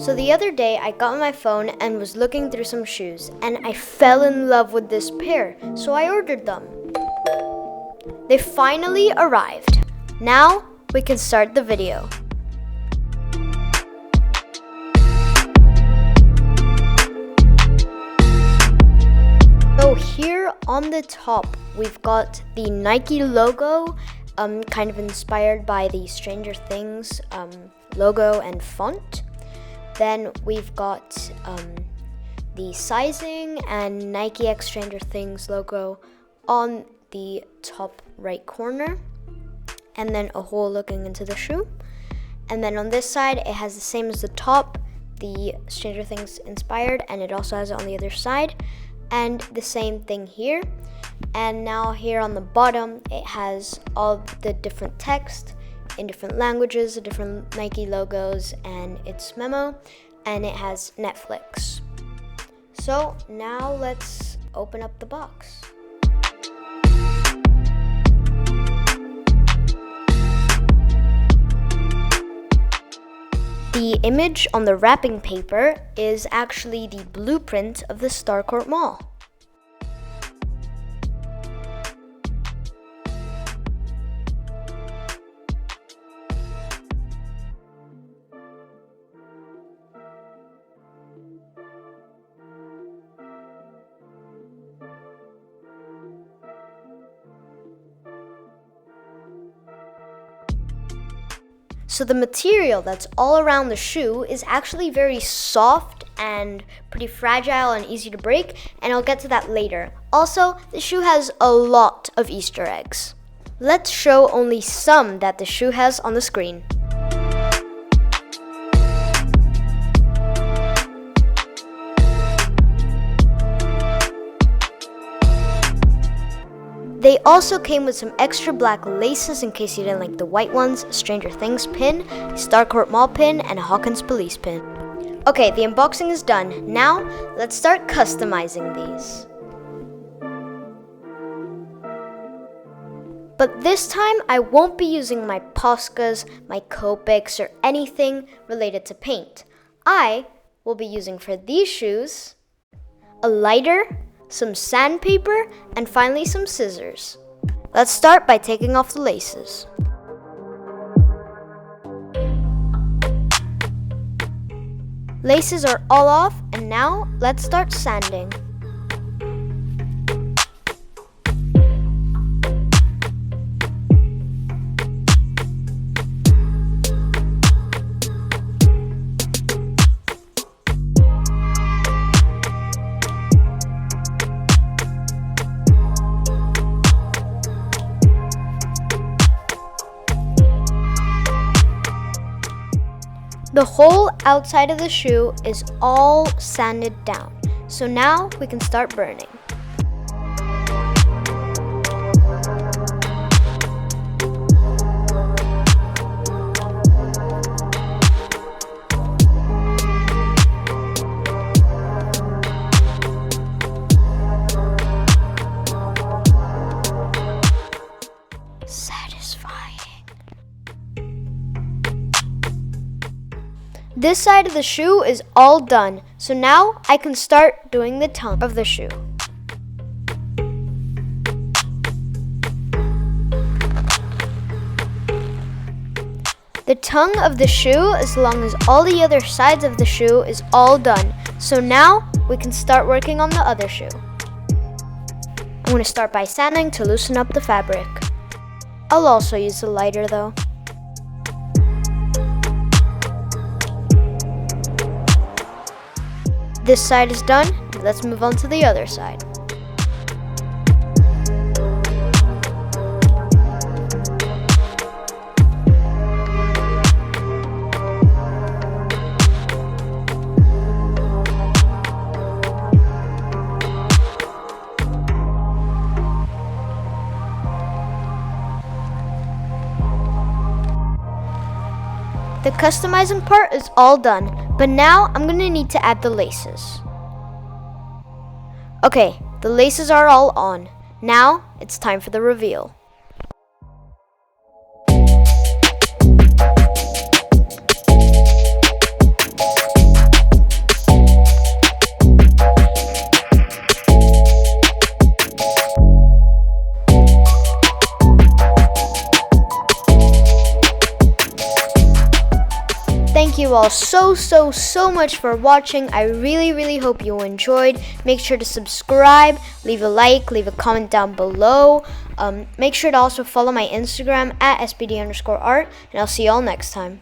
So the other day I got my phone and was looking through some shoes and I fell in love with this pair, so I ordered them. They finally arrived. Now we can start the video. So here on the top we've got the Nike logo, kind of inspired by the Stranger Things logo and font. Then we've got the sizing and Nike X Stranger Things logo on the top right corner, and then a hole looking into the shoe. And then on this side it has the same as the top, the Stranger Things inspired, and it also has it on the other side, and the same thing here. And now here on the bottom it has all the different text in different languages, the different Nike logos, and its memo, and it has Netflix. So now let's open up the box. The image on the wrapping paper is actually the blueprint of the Starcourt Mall. So the material that's all around the shoe is actually very soft and pretty fragile and easy to break, and I'll get to that later. Also, the shoe has a lot of Easter eggs. Let's show only some that the shoe has on the screen. They also came with some extra black laces in case you didn't like the white ones, a Stranger Things pin, a Starcourt Mall pin, and a Hawkins Police pin. Okay, the unboxing is done. Now, let's start customizing these. But this time, I won't be using my Poscas, my Copics, or anything related to paint. I will be using for these shoes a lighter, some sandpaper, and finally some scissors. Let's start by taking off the laces. Laces are all off, and now let's start sanding. The whole outside of the shoe is all sanded down, so now we can start burning. This side of the shoe is all done, so now I can start doing the tongue of the shoe. The tongue of the shoe, as long as all the other sides of the shoe, is all done, so now we can start working on the other shoe. I'm going to start by sanding to loosen up the fabric. I'll also use the lighter though. This side is done, let's move on to the other side. The customizing part is all done, but now I'm going to need to add the laces. Okay, the laces are all on. Now it's time for the reveal. you all so much for watching. I really hope you enjoyed. Make sure to subscribe, leave a like, leave a comment down below. Make sure to also follow my Instagram at spd_art, and I'll see you all next time.